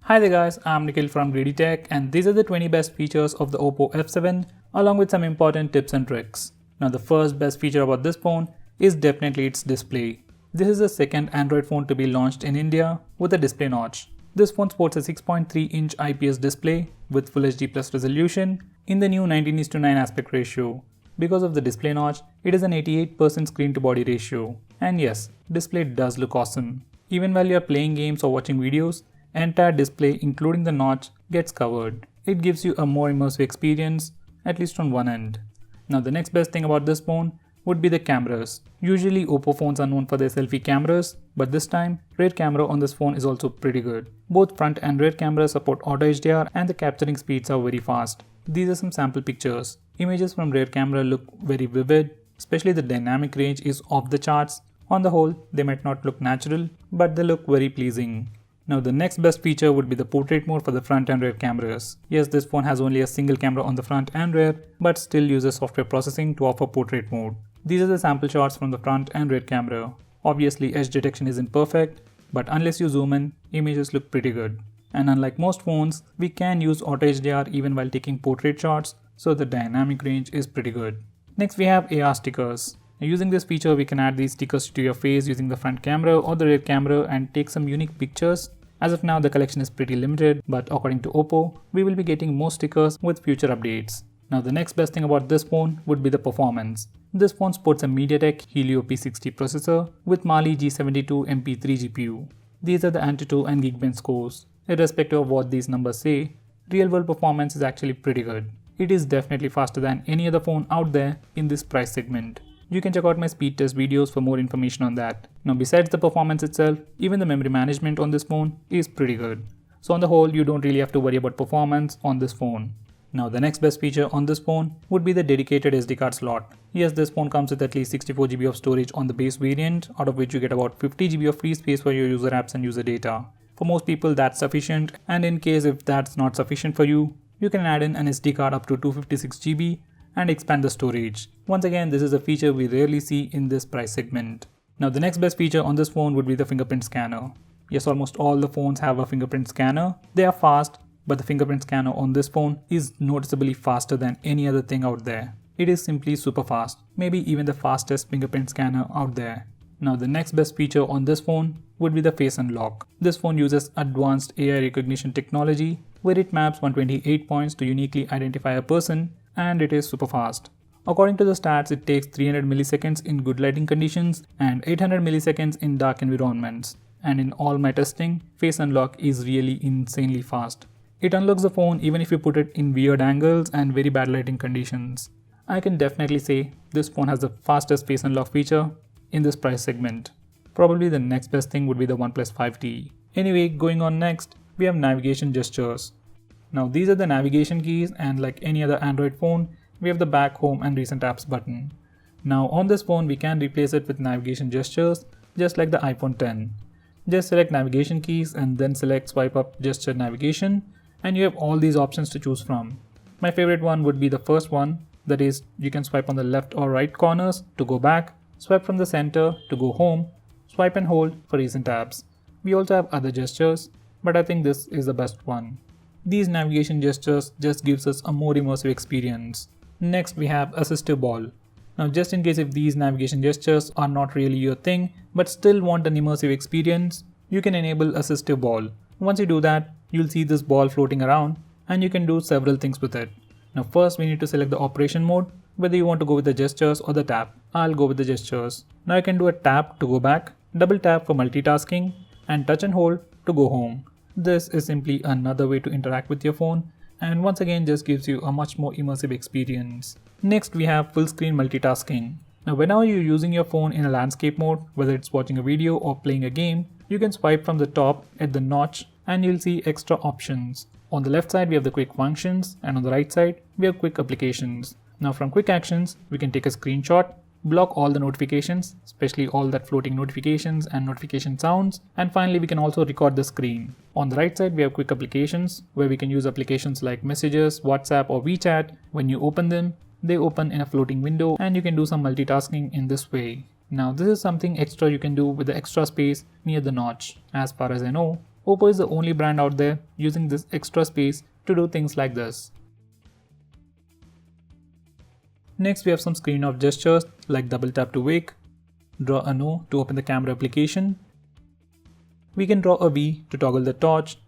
Hi there guys, I'm Nikhil from GreedyTech and these are the 20 best features of the OPPO F7 along with some important tips and tricks. Now the first best feature about this phone is definitely its display. This is the second Android phone to be launched in India with a display notch. This phone sports a 6.3-inch IPS display with Full HD Plus resolution in the new 19:9 aspect ratio. Because of the display notch, it is an 88% screen to body ratio. And yes, display does look awesome. Even while you are playing games or watching videos, entire display including the notch gets covered. It gives you a more immersive experience, at least on one end. Now the next best thing about this phone would be the cameras. Usually OPPO phones are known for their selfie cameras, but this time rear camera on this phone is also pretty good. Both front and rear cameras support auto HDR and the capturing speeds are very fast. These are some sample pictures. Images from rear camera look very vivid, especially the dynamic range is off the charts. On the whole, they might not look natural, but they look very pleasing. Now the next best feature would be the portrait mode for the front and rear cameras. Yes, this phone has only a single camera on the front and rear, but still uses software processing to offer portrait mode. These are the sample shots from the front and rear camera. Obviously edge detection isn't perfect, but unless you zoom in, images look pretty good. And unlike most phones, we can use auto HDR even while taking portrait shots, so the dynamic range is pretty good. Next we have AR stickers. Now, using this feature, we can add these stickers to your face using the front camera or the rear camera and take some unique pictures. As of now, the collection is pretty limited, but according to OPPO, we will be getting more stickers with future updates. Now the next best thing about this phone would be the performance. This phone sports a MediaTek Helio P60 processor with Mali G72 MP3 GPU. These are the Antutu and Geekbench scores. Irrespective of what these numbers say, real-world performance is actually pretty good. It is definitely faster than any other phone out there in this price segment. You can check out my speed test videos for more information on that. Now besides the performance itself, even the memory management on this phone is pretty good. So on the whole, you don't really have to worry about performance on this phone. Now the next best feature on this phone would be the dedicated SD card slot. Yes, this phone comes with at least 64 GB of storage on the base variant, out of which you get about 50 GB of free space for your user apps and user data. For most people that's sufficient, and in case if that's not sufficient for you, you can add in an SD card up to 256 GB and expand the storage. Once again, this is a feature we rarely see in this price segment. Now the next best feature on this phone would be the fingerprint scanner. Yes, almost all the phones have a fingerprint scanner. They are fast, but the fingerprint scanner on this phone is noticeably faster than any other thing out there. It is simply super fast, maybe even the fastest fingerprint scanner out there. Now the next best feature on this phone would be the face unlock. This phone uses advanced AI recognition technology where it maps 128 points to uniquely identify a person, and it is super fast. According to the stats, it takes 300 milliseconds in good lighting conditions and 800 milliseconds in dark environments. And in all my testing, face unlock is really insanely fast. It unlocks the phone even if you put it in weird angles and very bad lighting conditions. I can definitely say this phone has the fastest face unlock feature in this price segment. Probably the next best thing would be the OnePlus 5T. Anyway, going on next, we have navigation gestures. Now these are the navigation keys, and like any other Android phone, we have the back, home and recent apps button. Now on this phone we can replace it with navigation gestures just like the iPhone X. Just select navigation keys and then select swipe up gesture navigation, and you have all these options to choose from. My favorite one would be the first one, that is you can swipe on the left or right corners to go back, swipe from the center to go home, swipe and hold for recent apps. We also have other gestures, but I think this is the best one. These navigation gestures just gives us a more immersive experience. Next we have assistive ball. Now just in case if these navigation gestures are not really your thing but still want an immersive experience, you can enable assistive ball. Once you do that, you'll see this ball floating around and you can do several things with it. Now first we need to select the operation mode, whether you want to go with the gestures or the tap. I'll go with the gestures. Now I can do a tap to go back, double tap for multitasking, and touch and hold to go home. This is simply another way to interact with your phone, and once again just gives you a much more immersive experience. Next we have full screen multitasking. Now whenever you're using your phone in a landscape mode, whether it's watching a video or playing a game, you can swipe from the top at the notch and you'll see extra options. On the left side we have the quick functions, and on the right side we have quick applications. Now from quick actions we can take a screenshot, block all the notifications, especially all that floating notifications and notification sounds, and finally we can also record the screen. On the right side we have quick applications where we can use applications like Messages, WhatsApp or WeChat. When you open them, they open in a floating window and you can do some multitasking in this way. Now this is something extra you can do with the extra space near the notch. As far as I know, OPPO is the only brand out there using this extra space to do things like this. Next we have some screen off gestures like double tap to wake, draw a no to open the camera application. We can draw a V to toggle the torch.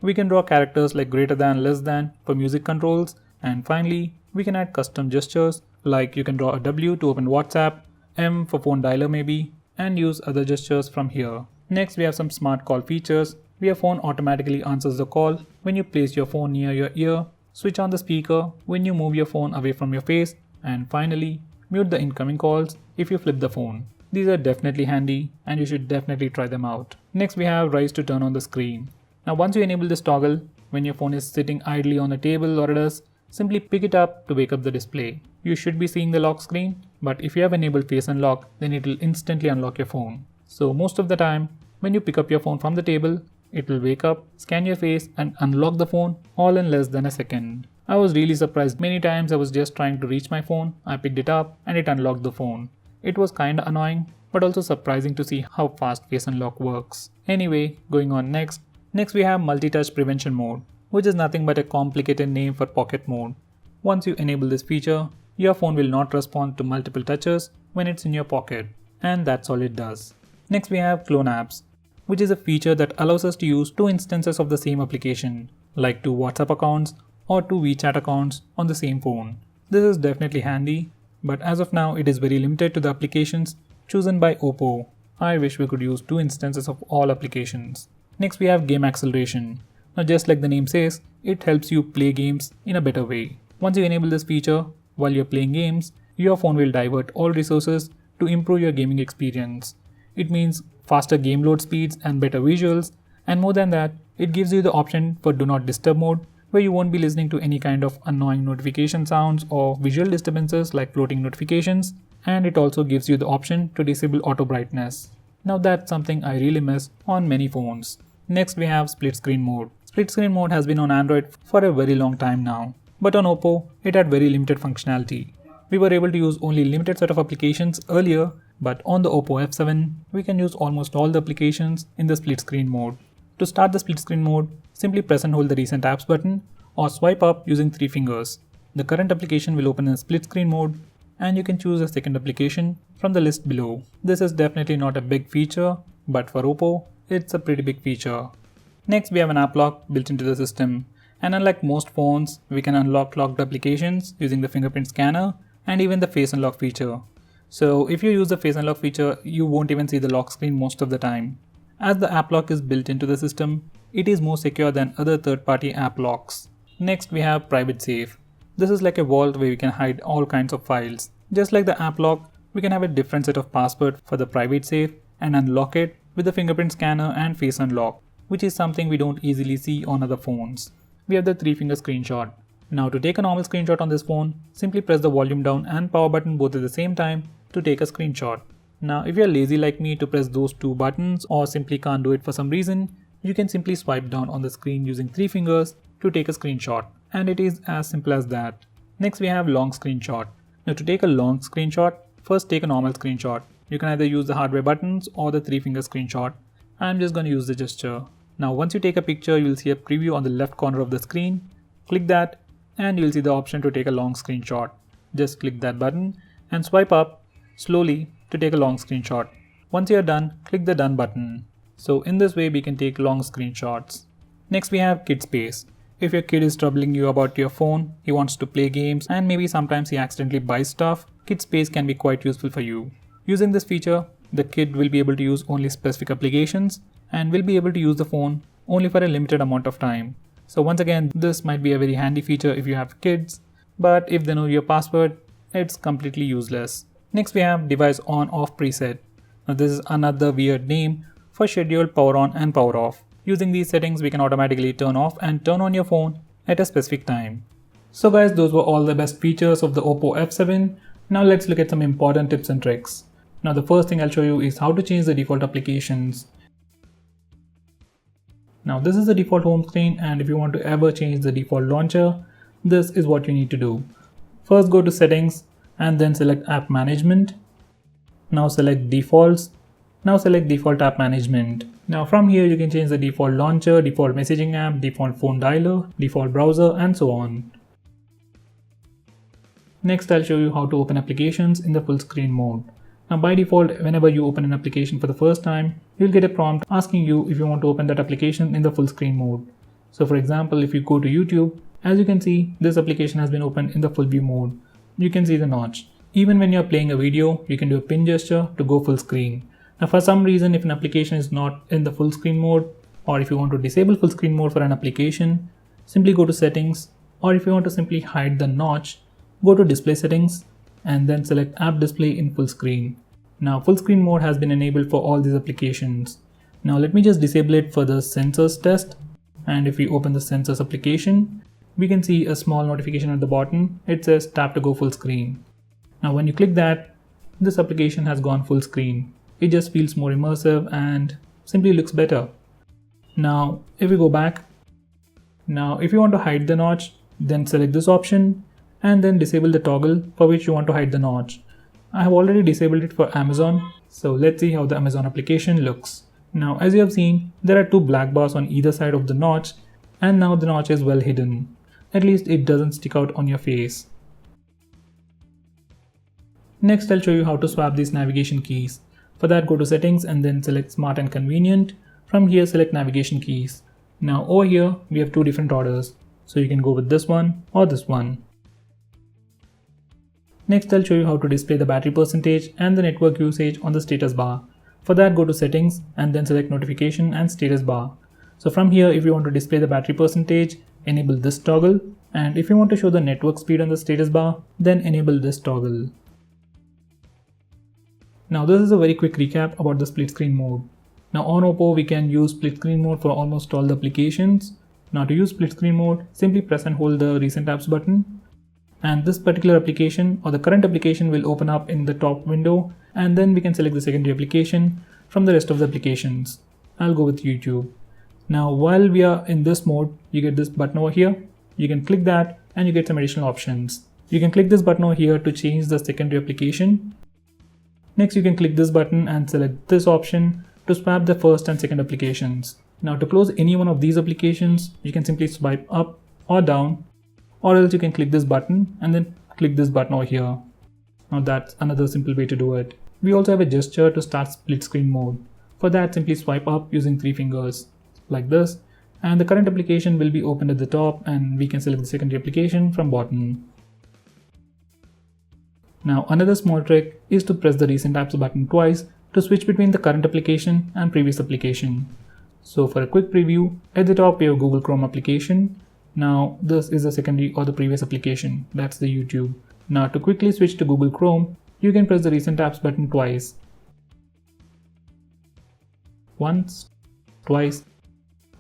We can draw characters like greater than, less than for music controls, and finally we can add custom gestures like you can draw a W to open WhatsApp, M for phone dialer maybe, and use other gestures from here. Next we have some smart call features where your phone automatically answers the call when you place your phone near your ear, switch on the speaker when you move your phone away from your face, and finally mute the incoming calls if you flip the phone. These are definitely handy and you should definitely try them out. Next we have rise to turn on the screen. Now once you enable this toggle, when your phone is sitting idly on a table or a desk, simply pick it up to wake up the display. You should be seeing the lock screen, but if you have enabled face unlock, then it will instantly unlock your phone. So most of the time, when you pick up your phone from the table, it will wake up, scan your face and unlock the phone all in less than a second. I was really surprised. Many times I was just trying to reach my phone, I picked it up and it unlocked the phone. It was kinda annoying, but also surprising to see how fast face unlock works. Anyway, going on next. Next we have multi-touch prevention mode, which is nothing but a complicated name for pocket mode. Once you enable this feature, your phone will not respond to multiple touches when it's in your pocket, and that's all it does. Next we have clone apps, which is a feature that allows us to use two instances of the same application, like two WhatsApp accounts or two WeChat accounts on the same phone. This is definitely handy, but as of now it is very limited to the applications chosen by OPPO. I wish we could use two instances of all applications. Next we have game acceleration. Now just like the name says, it helps you play games in a better way. Once you enable this feature, while you're playing games, your phone will divert all resources to improve your gaming experience. It means faster game load speeds and better visuals, and more than that, it gives you the option for do not disturb mode, where you won't be listening to any kind of annoying notification sounds or visual disturbances like floating notifications, and it also gives you the option to disable auto brightness. Now that's something I really miss on many phones. Next we have split screen mode. Split screen mode has been on Android for a very long time now, but on OPPO it had very limited functionality. We were able to use only limited set of applications earlier, but on the OPPO F7 we can use almost all the applications in the split screen mode. To start the split screen mode, simply press and hold the recent apps button or swipe up using 3 fingers. The current application will open in split screen mode and you can choose a second application from the list below. This is definitely not a big feature, but for OPPO, it's a pretty big feature. Next we have an app lock built into the system, and unlike most phones, we can unlock locked applications using the fingerprint scanner and even the face unlock feature. So if you use the face unlock feature, you won't even see the lock screen most of the time. As the app lock is built into the system, it is more secure than other third-party app locks. Next we have private safe. This is like a vault where we can hide all kinds of files. Just like the app lock, we can have a different set of password for the private safe and unlock it with the fingerprint scanner and face unlock, which is something we don't easily see on other phones. We have the 3-finger screenshot. Now to take a normal screenshot on this phone, simply press the volume down and power button both at the same time to take a screenshot. Now if you're lazy like me to press those 2 buttons or simply can't do it for some reason, you can simply swipe down on the screen using 3 fingers to take a screenshot, and it is as simple as that. Next we have long screenshot. Now to take a long screenshot, first take a normal screenshot. You can either use the hardware buttons or the 3-finger screenshot. I'm just going to use the gesture. Now once you take a picture, you will see a preview on the left corner of the screen. Click that and you will see the option to take a long screenshot. Just click that button and swipe up slowly to take a long screenshot. Once you are done, click the done button. So in this way we can take long screenshots. Next we have kid space. If your kid is troubling you about your phone, he wants to play games and maybe sometimes he accidentally buys stuff, kid space can be quite useful for you. Using this feature, the kid will be able to use only specific applications and will be able to use the phone only for a limited amount of time. So once again, this might be a very handy feature if you have kids, but if they know your password, it's completely useless. Next we have device on off preset. Now this is another weird name for scheduled power on and power off. Using these settings, we can automatically turn off and turn on your phone at a specific time. So guys, those were all the best features of the OPPO F7. Now let's look at some important tips and tricks. Now the first thing I'll show you is how to change the default applications. Now this is the default home screen, and if you want to ever change the default launcher, this is what you need to do. First go to settings and then select app management. Now select defaults Now select default app management. Now from here you can change the default launcher, default messaging app, default phone dialer, default browser, and so on. Next I'll show you how to open applications in the full screen mode. Now by default, whenever you open an application for the first time, you'll get a prompt asking you if you want to open that application in the full screen mode. So for example, if you go to YouTube, as you can see, this application has been opened in the full view mode. You can see the notch. Even when you're playing a video, you can do a pin gesture to go full screen. Now for some reason, if an application is not in the full screen mode, or if you want to disable full screen mode for an application, simply go to settings, or if you want to simply hide the notch, go to display settings and then select app display in full screen. Now full screen mode has been enabled for all these applications. Now let me just disable it for the sensors test, and if we open the sensors application, we can see a small notification at the bottom. It says tap to go full screen. Now when you click that, this application has gone full screen. It just feels more immersive and simply looks better. Now if we go back, now if you want to hide the notch, then select this option and then disable the toggle for which you want to hide the notch. I have already disabled it for Amazon, so let's see how the Amazon application looks. Now as you have seen, there are two black bars on either side of the notch, and now the notch is well hidden. At least it doesn't stick out on your face. Next I'll show you how to swap these navigation keys. For that, go to settings and then select smart and convenient. From here select navigation keys. Now over here we have two different orders, so you can go with this one or this one. Next I'll show you how to display the battery percentage and the network usage on the status bar. For that, go to settings and then select notification and status bar. So from here, if you want to display the battery percentage, enable this toggle, and if you want to show the network speed on the status bar, then enable this toggle. Now this is a very quick recap about the split screen mode. Now on OPPO we can use split screen mode for almost all the applications. Now to use split screen mode, simply press and hold the recent apps button, and this particular application or the current application will open up in the top window, and then we can select the secondary application from the rest of the applications. I'll go with YouTube. Now while we are in this mode, you get this button over here. You can click that and you get some additional options. You can click this button over here to change the secondary application. Next you can click this button and select this option to swap the first and second applications. Now to close any one of these applications, you can simply swipe up or down, or else you can click this button and then click this button over here. Now that's another simple way to do it. We also have a gesture to start split screen mode. For that, simply swipe up using 3 fingers like this, and the current application will be opened at the top, and we can select the secondary application from bottom. Now another small trick is to press the recent apps button twice to switch between the current application and previous application. So for a quick preview, at the top we have Google Chrome application. Now this is the secondary or the previous application, that's the YouTube. Now to quickly switch to Google Chrome, you can press the recent apps button twice. Once, twice.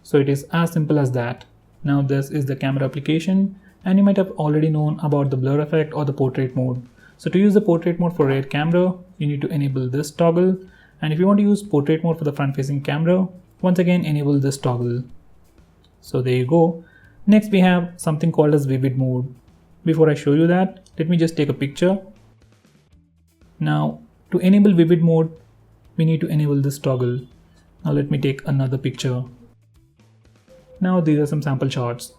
So it is as simple as that. Now this is the camera application, and you might have already known about the blur effect or the portrait mode. So to use the portrait mode for rear camera, you need to enable this toggle, and if you want to use portrait mode for the front facing camera, once again enable this toggle. So there you go. Next we have something called as vivid mode. Before I show you that, let me just take a picture. Now to enable vivid mode, we need to enable this toggle. Now let me take another picture. Now these are some sample shots.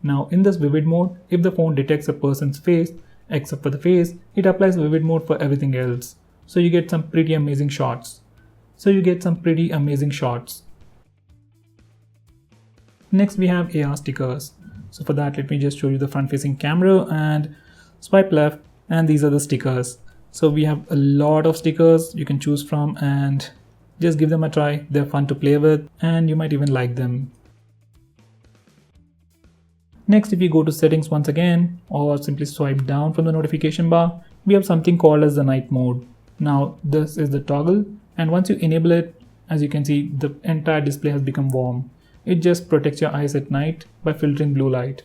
Now in this vivid mode, if the phone detects a person's face, except for the face, it applies vivid mode for everything else. So you get some pretty amazing shots. Next we have AR stickers. So for that, let me just show you the front facing camera and swipe left, and these are the stickers. So we have a lot of stickers you can choose from, and just give them a try. They're fun to play with and you might even like them. Next, if you go to settings once again, or simply swipe down from the notification bar, we have something called as the night mode. Now this is the toggle, and once you enable it, as you can see, the entire display has become warm. It just protects your eyes at night by filtering blue light.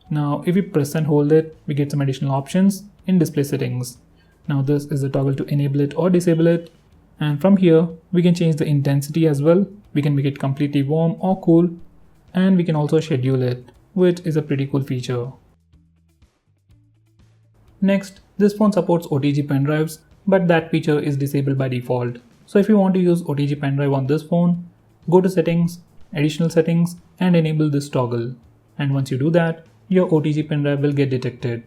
Now if we press and hold it, we get some additional options in display settings. Now this is the toggle to enable it or disable it, and from here we can change the intensity as well. We can make it completely warm or cool, and we can also schedule it, which is a pretty cool feature. Next, this phone supports OTG pen drives, but that feature is disabled by default. So if you want to use OTG pen drive on this phone, go to settings, additional settings and enable this toggle. And once you do that, your OTG pen drive will get detected.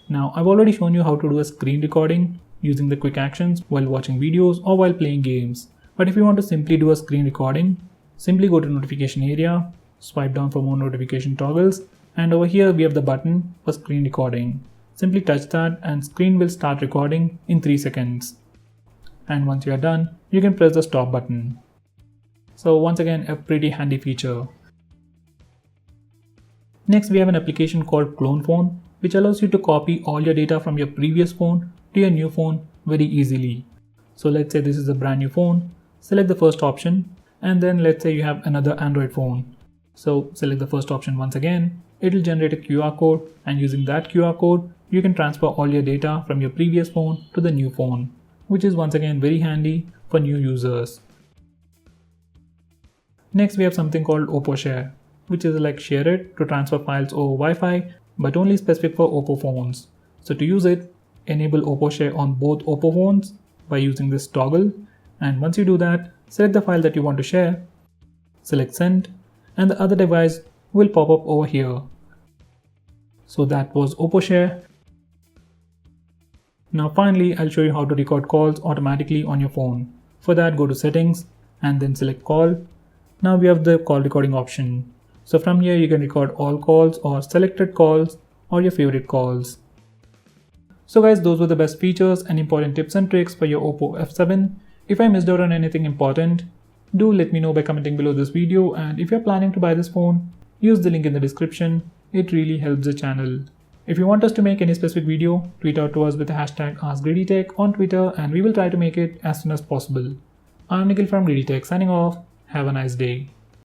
Now I've already shown you how to do a screen recording using the quick actions while watching videos or while playing games. But if you want to simply do a screen recording, simply go to notification area, swipe down for more notification toggles, and over here we have the button for screen recording. Simply touch that and screen will start recording in 3 seconds. And once you are done, you can press the stop button. So once again, a pretty handy feature. Next we have an application called Clone Phone, which allows you to copy all your data from your previous phone to your new phone very easily. So let's say this is a brand new phone, select the first option, and then let's say you have another Android phone. So select the first option once again, it will generate a QR code, and using that QR code, you can transfer all your data from your previous phone to the new phone, which is once again very handy for new users. Next we have something called OPPO Share, which is like Share It to transfer files over Wi-Fi, but only specific for OPPO phones. So to use it, enable OPPO Share on both OPPO phones by using this toggle, and once you do that, select the file that you want to share, select Send, and the other device will pop up over here. So that was OPPO Share. Now finally, I'll show you how to record calls automatically on your phone. For that, go to Settings and then select Call. Now we have the call recording option. So from here you can record all calls or selected calls or your favorite calls. So guys, those were the best features and important tips and tricks for your OPPO F7. If I missed out on anything important, do let me know by commenting below this video, and if you're planning to buy this phone, use the link in the description. It really helps the channel. If you want us to make any specific video, tweet out to us with the hashtag AskGreedyTech on Twitter and we will try to make it as soon as possible. I'm Nikhil from GreedyTech signing off. Have a nice day.